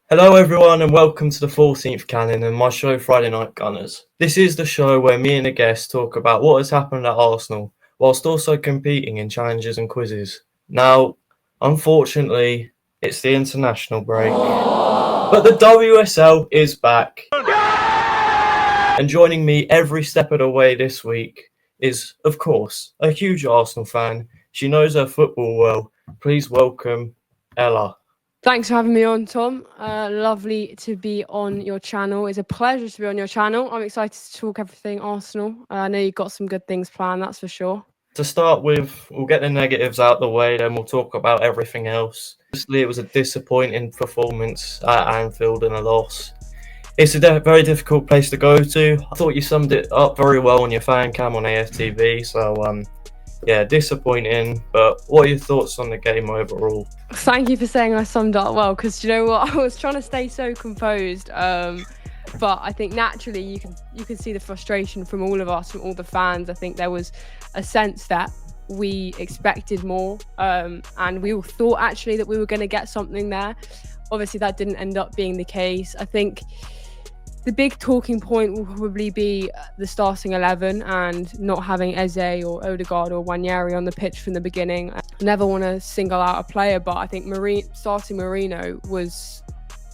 Hello everyone and welcome to the 14th Canon and my show Friday Night Gunners. This is the show where me and a guest talk about what has happened at Arsenal whilst also competing in challenges and quizzes. Now, unfortunately, it's the international break, but the WSL is back. And joining me every step of the way this week is, of course, a huge Arsenal fan. She knows her football well. Please welcome Ella. Thanks for having me on, Tom. Lovely to be on your channel. It's a pleasure to be on your channel. I'm excited to talk everything Arsenal. I know you've got some good things planned, that's for sure. To start with, we'll get the negatives out the way, then we'll talk about everything else. Obviously, it was a disappointing performance at Anfield and a loss. It's a very difficult place to go to. I thought you summed it up very well on your fan cam on AFTV, so yeah, disappointing, but what are your thoughts on the game overall? Thank you for saying I summed up well, because you know what, I was trying to stay so composed, but I think naturally you can see the frustration from all of us, from all the fans. I think there was a sense that we expected more, and we all thought actually that we were going to get something there. Obviously that didn't end up being the case. I think the big talking point will probably be the starting 11 and not having Eze or Odegaard or Wanyeri on the pitch from the beginning. I never want to single out a player, but I think starting Marino was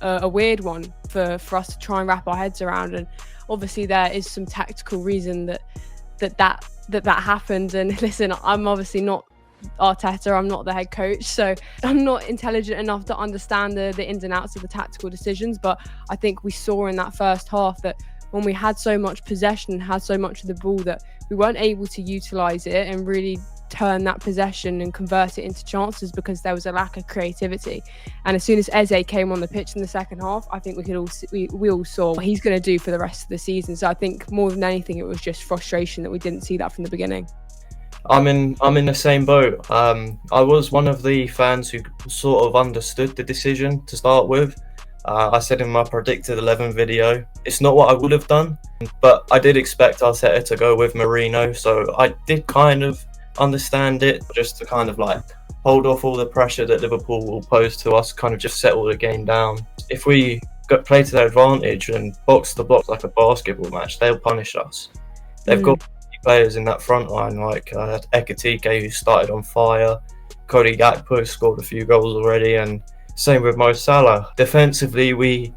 a weird one for us to try and wrap our heads around. And obviously there is some tactical reason that happened. And listen, I'm obviously not Arteta, I'm not the head coach, so I'm not intelligent enough to understand the ins and outs of the tactical decisions, but I think we saw in that first half that when we had so much possession and had so much of the ball that we weren't able to utilise it and really turn that possession and convert it into chances because there was a lack of creativity. And as soon as Eze came on the pitch in the second half, I think we all saw what he's going to do for the rest of the season. So I think more than anything it was just frustration that we didn't see that from the beginning. I'm in the same boat. I was one of the fans who sort of understood the decision to start with. I said in my predicted 11 video, it's not what I would have done, but I did expect Arteta to go with Marino, so I did kind of understand it, just to kind of like hold off all the pressure that Liverpool will pose to us, kind of just settle the game down. If we play to their advantage and box to box like a basketball match, they'll punish us. They've got players in that front line like Ekitike, who started on fire. Cody Gakpo scored a few goals already, and same with Mo Salah. Defensively, we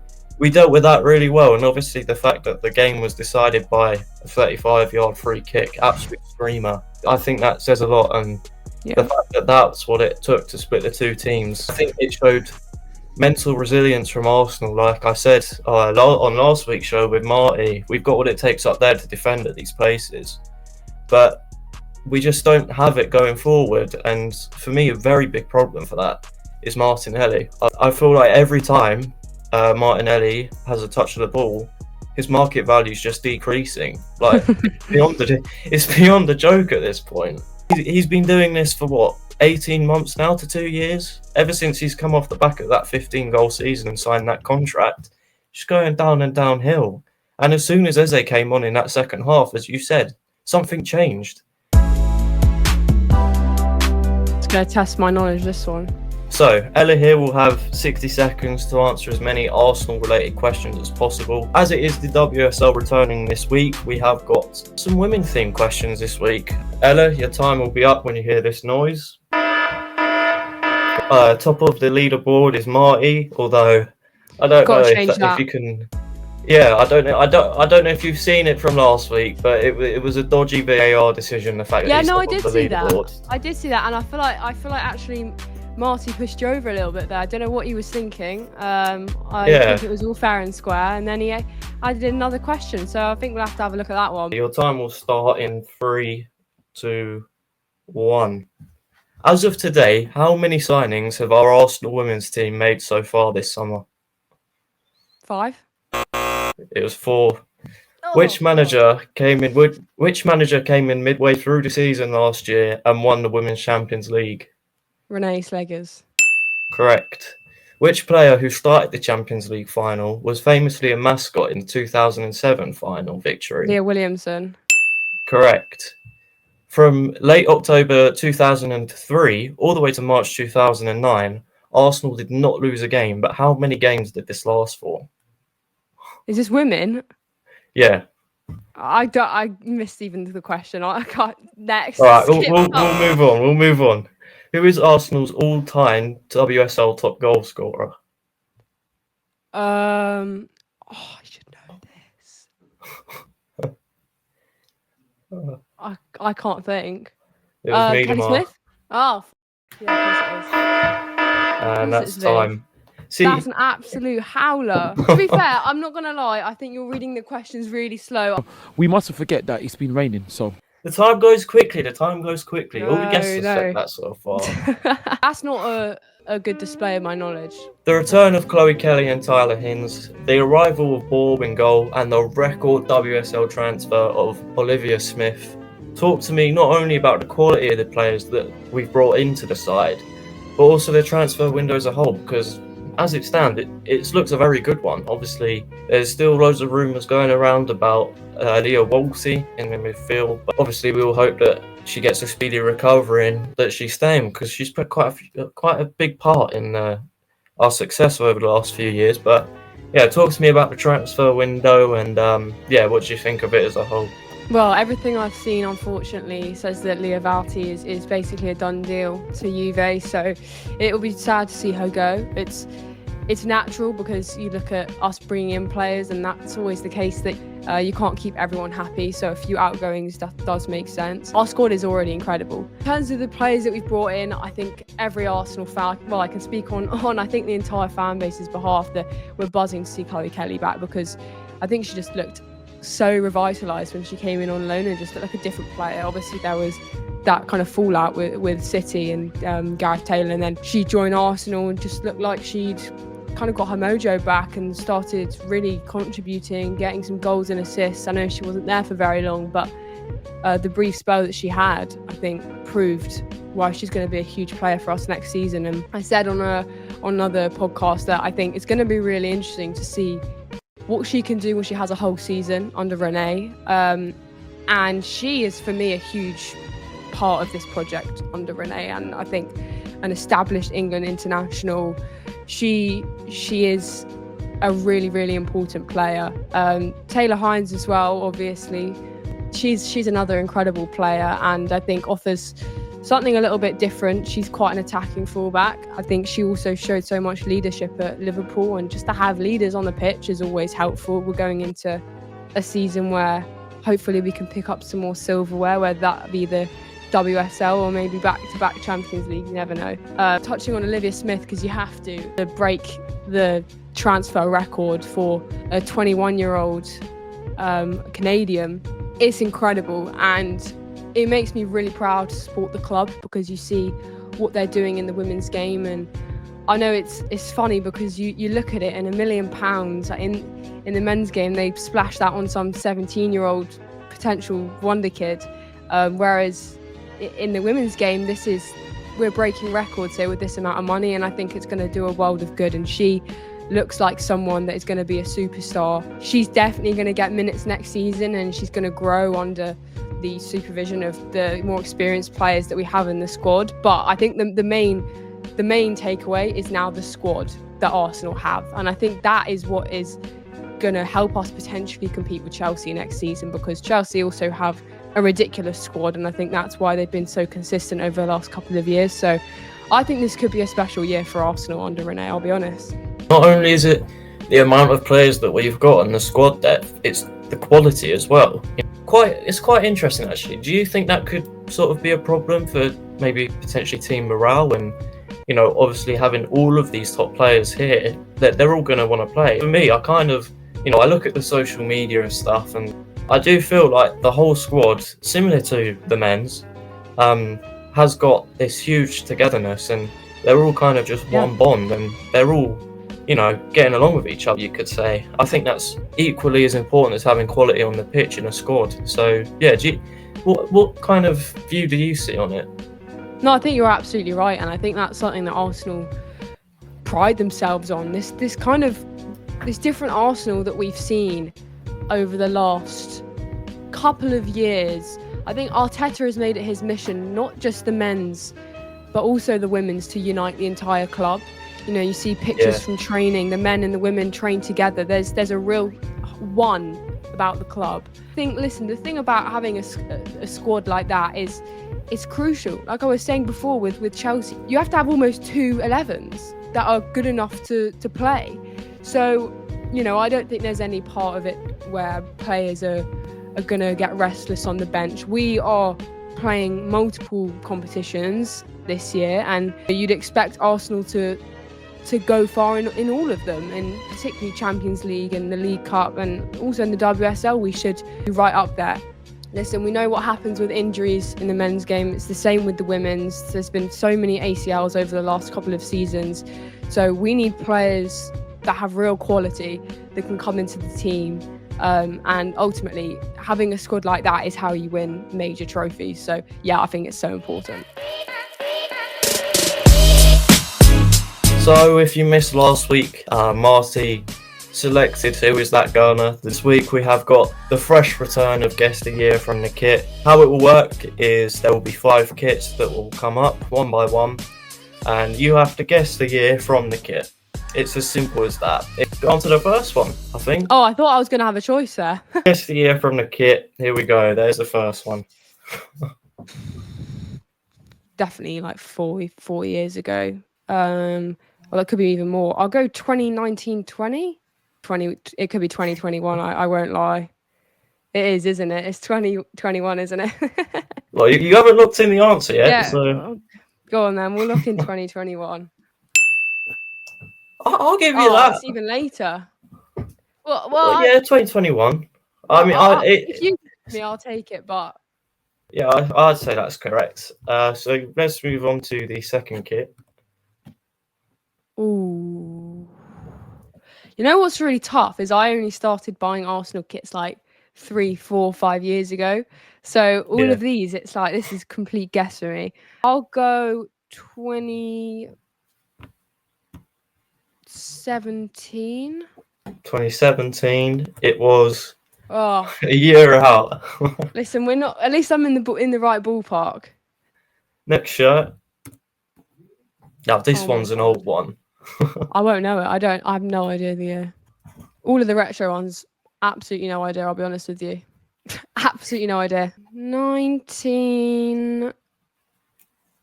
dealt with that really well, and obviously the fact that the game was decided by a 35-yard free kick, absolute screamer. I think that says a lot, and the fact that that's what it took to split the two teams. I think it showed mental resilience from Arsenal. Like I said on last week's show with Marty, we've got what it takes up there to defend at these places. But we just don't have it going forward, and for me a very big problem for that is Martinelli. I feel like every time Martinelli has a touch of the ball, his market value is just decreasing. Like it's beyond a joke at this point. He's been doing this for what, 18 months now to 2 years? Ever since he's come off the back of that 15-goal season and signed that contract, just going down and downhill. And as soon as Eze came on in that second half, as you said, something changed. It's going to test my knowledge, this one. So, Ella here will have 60 seconds to answer as many Arsenal-related questions as possible. As it is the WSL returning this week, we have got some women-themed questions this week. Ella, your time will be up when you hear this noise. Top of the leaderboard is Marty, although I don't know if you can... Yeah, I don't know if you've seen it from last week, but it was a dodgy VAR decision. The fact that I did see that. I did see that, and I feel like actually Marty pushed you over a little bit there. I don't know what he was thinking. I think it was all fair and square, and then he added another question. So I think we'll have to have a look at that one. Your time will start in 3, 2, 1. As of today, how many signings have our Arsenal women's team made so far this summer? 5. It was 4. Which manager came in midway through the season last year and won the Women's Champions League? Renee Slegers. Correct. Which player who started the Champions League final was famously a mascot in the 2007 final victory? Leah Williamson. Correct. From late October 2003 all the way to March 2009, Arsenal did not lose a game, but how many games did this last for? Is this women? Yeah. I missed even the question. I can't. Next. All right, Skip. we'll move on. We'll move on. Who is Arsenal's all-time WSL top goal scorer? Oh, I should know this. I can't think. It was Kelly Miedemar, Smith. Oh, yeah, of course it is. and Of that's course it is. time. See, That's an absolute howler. To be fair, I'm not gonna lie. I think you're reading the questions really slow. We mustn't forget that it's been raining, so the time goes quickly. The time goes quickly. All the guests have No. said that so far. That's not a good display of my knowledge. The return of Chloe Kelly and Tyler Hinds, the arrival of Borb in goal, and the record WSL transfer of Olivia Smith. Talk to me not only about the quality of the players that we've brought into the side, but also the transfer window as a whole, because as it stands, it looks a very good one. Obviously, there's still loads of rumours going around about Leah Wolsey in the midfield, but obviously we all hope that she gets a speedy recovery and that she's staying, because she's put quite a big part in our success over the last few years. But yeah, talk to me about the transfer window and what do you think of it as a whole? Well, everything I've seen, unfortunately, says that Leah Valti is basically a done deal to Juve. So it'll be sad to see her go. It's natural, because you look at us bringing in players, and that's always the case, that you can't keep everyone happy. So a few outgoings, that does make sense. Our squad is already incredible. In terms of the players that we've brought in, I think every Arsenal fan, well, I can speak on I think the entire fan base's behalf, that we're buzzing to see Chloe Kelly back, because I think she just looked so revitalised when she came in on loan and just looked like a different player. Obviously, there was that kind of fallout with City and Gareth Taylor, and then she joined Arsenal and just looked like she'd kind of got her mojo back and started really contributing, getting some goals and assists. I know she wasn't there for very long, but the brief spell that she had, I think, proved why she's going to be a huge player for us next season. And I said on another podcast that I think it's going to be really interesting to see what she can do when she has a whole season under Renee. And she is, for me, a huge part of this project under Renee. And I think an established England international, she is a really, really important player. Taylor Hines as well, obviously. She's another incredible player, and I think offers something a little bit different. She's quite an attacking fullback. I think she also showed so much leadership at Liverpool, and just to have leaders on the pitch is always helpful. We're going into a season where hopefully we can pick up some more silverware, whether that be the WSL or maybe back-to-back Champions League, you never know. Touching on Olivia Smith, because you have to break the transfer record for a 21-year-old Canadian. It's incredible, and it makes me really proud to support the club, because you see what they're doing in the women's game. And I know it's funny, because you look at it, and £1 million in the men's game, they splashed that on some 17-year-old potential wonder kid, whereas in the women's game, we're breaking records here with this amount of money, and I think it's going to do a world of good. And she looks like someone that is going to be a superstar. She's definitely going to get minutes next season, and she's going to grow under the supervision of the more experienced players that we have in the squad. But I think the main takeaway is now the squad that Arsenal have, and I think that is what is going to help us potentially compete with Chelsea next season, because Chelsea also have a ridiculous squad, and I think that's why they've been so consistent over the last couple of years. So I think this could be a special year for Arsenal under Renee, I'll be honest. Not only is it the amount of players that we've got and the squad depth, it's the quality as well. It's quite interesting, actually. Do you think that could sort of be a problem for maybe potentially team morale when, obviously having all of these top players here, that they're all going to want to play? For me, I kind of, I look at the social media and stuff, and I do feel like the whole squad, similar to the men's, has got this huge togetherness, and they're all kind of just one bond, and they're all, getting along with each other, you could say. I think that's equally as important as having quality on the pitch in a squad. So, yeah, what kind of view do you see on it? No, I think you're absolutely right, and I think that's something that Arsenal pride themselves on. This different Arsenal that we've seen over the last couple of years. I think Arteta has made it his mission, not just the men's, but also the women's, to unite the entire club. You know, you see pictures from training, the men and the women train together. There's a real one about the club. The thing about having a squad like that is it's crucial. Like I was saying before with Chelsea, you have to have almost 2 11s that are good enough to play. So, you know, I don't think there's any part of it where players are going to get restless on the bench. We are playing multiple competitions this year, and you'd expect Arsenal to go far in all of them, and particularly Champions League and the League Cup, and also in the WSL we should be right up there. Listen, we know what happens with injuries in the men's game. It's the same with the women's. There's been so many ACLs over the last couple of seasons. So we need players that have real quality that can come into the team. And ultimately, having a squad like that is how you win major trophies. So, yeah, I think it's so important. So, if you missed last week, Marty selected Who Is That Gunner. This week we have got the fresh return of Guess the Year from the kit. How it will work is there will be 5 kits that will come up one by one, and you have to guess the year from the kit. It's as simple as that. On to the first one, I think. Oh, I thought I was going to have a choice there. Guess the year from the kit. Here we go. There's the first one. Definitely like 4 years ago. Well, it could be even more. I'll go 2019-20. It could be 2021. I won't lie. It is, isn't it? It's 2021, isn't it? Well, you haven't looked in the answer yet. Yeah. So go on then. We'll look in 2021. I'll give you that. It's even later. Well, yeah, 2021. I mean, if you give me, I'll take it. But yeah, I'd say that's correct. So let's move on to the second kit. Ooh. You know what's really tough is I only started buying Arsenal kits like 3, 4, 5 years ago. So all of these, it's like, this is complete guess for me. I'll go 2017. 2017. It was a year out. Listen, we're not. At least I'm in the right ballpark. Next shirt. Now this one's an old one. I won't know it. I have no idea the year. All of the retro ones, absolutely no idea. I'll be honest with you. Absolutely no idea. 19.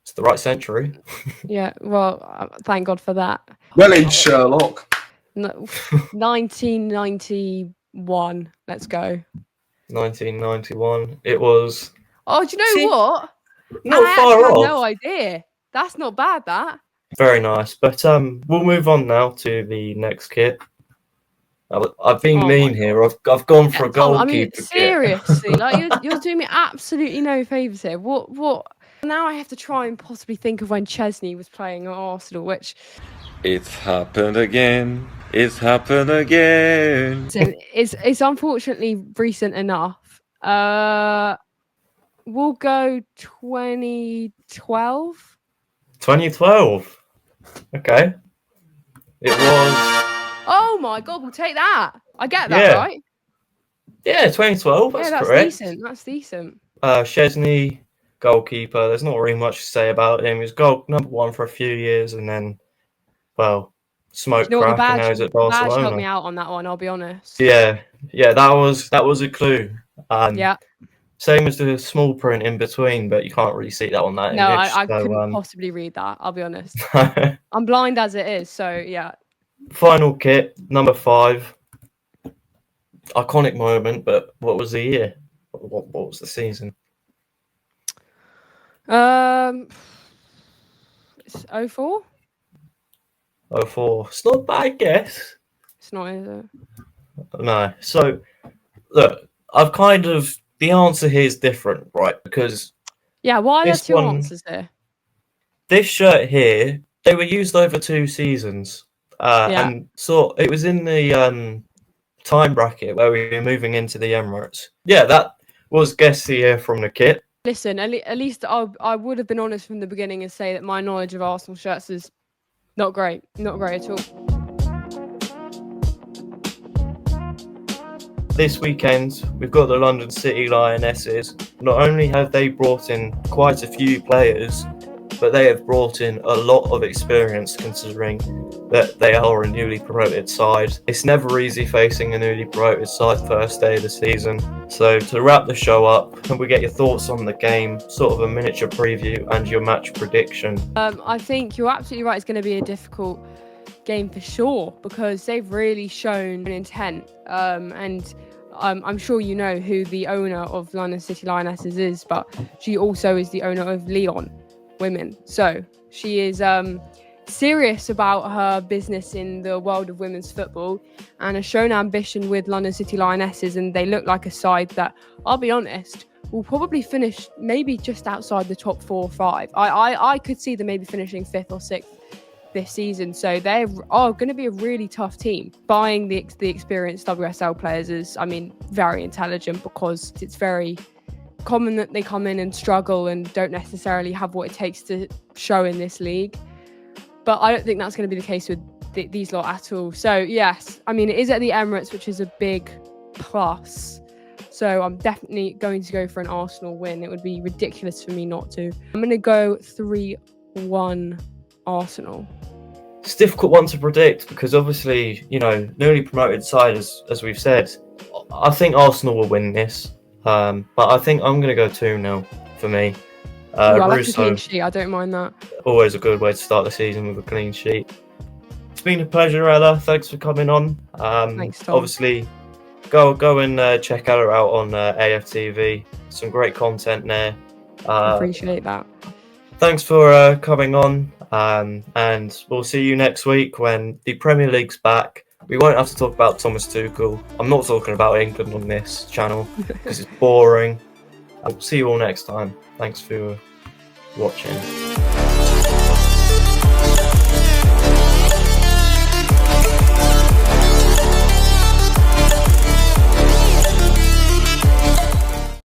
It's the right century. Yeah, well, thank God for that. Well in Sherlock. No, 1991. Let's go. 1991. It was. Oh, do you know what? Not far off. No idea. That's not bad. That. Very nice. But we'll move on now to the next kit. I've been mean here. I've gone for a goalkeeper. I mean, seriously, like you're doing me absolutely no favours here. What? Now I have to try and possibly think of when Chesney was playing at Arsenal, which. It's happened again. It's happened again. It's unfortunately recent enough. We'll go 2012. 2012. Okay. It was. Oh my God, we'll take that. I get that, right? Yeah, 2012. That's correct. That's decent. Chesney, goalkeeper. There's not really much to say about him. He was number 1 for a few years, and then, well, smoke crack, and now he's at Barcelona. Badge helped me out on that one. I'll be honest. Yeah, that was a clue. Yeah. Same as the small print in between, but you can't really see that on that No, image. I couldn't possibly read that. I'll be honest. I'm blind as it is, so yeah. Final kit, number 5. Iconic moment, but what was the year? What was the season? It's 04? 04. It's not a bad guess. It's not, is it? No. So, look, the answer here is different, right? Because yeah, why are there 2 answers here? This shirt here, they were used over 2 seasons. And so it was in the time bracket where we were moving into the Emirates. Yeah, that was Guess the Year from the kit. Listen, at least I would have been honest from the beginning and say that my knowledge of Arsenal shirts is Not great at all. This weekend, we've got the London City Lionesses. Not only have they brought in quite a few players, but they have brought in a lot of experience considering that they are a newly promoted side. It's never easy facing a newly promoted side first day of the season. So to wrap the show up, can we get your thoughts on the game, sort of a miniature preview and your match prediction? I think you're absolutely right. It's going to be a difficult game for sure because they've really shown an intent. And I'm sure you know who the owner of London City Lionesses is, but she also is the owner of Lyon Women. So she is serious about her business in the world of women's football and has shown ambition with London City Lionesses, and they look like a side that, I'll be honest, will probably finish maybe just outside the top 4 or 5. I could see them maybe finishing 5th or 6th this season, so they are going to be a really tough team. Buying the experienced WSL players is, I mean, very intelligent because it's very common that they come in and struggle and don't necessarily have what it takes to show in this league. But I don't think that's going to be the case with these lot at all. So yes, I mean, it is at the Emirates, which is a big plus. So I'm definitely going to go for an Arsenal win. It would be ridiculous for me not to. I'm going to go 3-1 Arsenal. It's a difficult one to predict because obviously, you know, newly promoted side, as we've said. I think Arsenal will win this. But I think I'm going to go 2-0 for me. I like a Russo, clean sheet. I don't mind that. always a good way to start the season with a clean sheet. It's been a pleasure, Ella. Thanks for coming on. Thanks, Thom. Obviously, go and check Ella out on AFTV. Some great content there. Appreciate that. Thanks for coming on. And we'll see you next week when the Premier League's back. We won't have to talk about Thomas Tuchel. I'm not talking about England on this channel because it's boring. I'll see you all next time. Thanks for watching.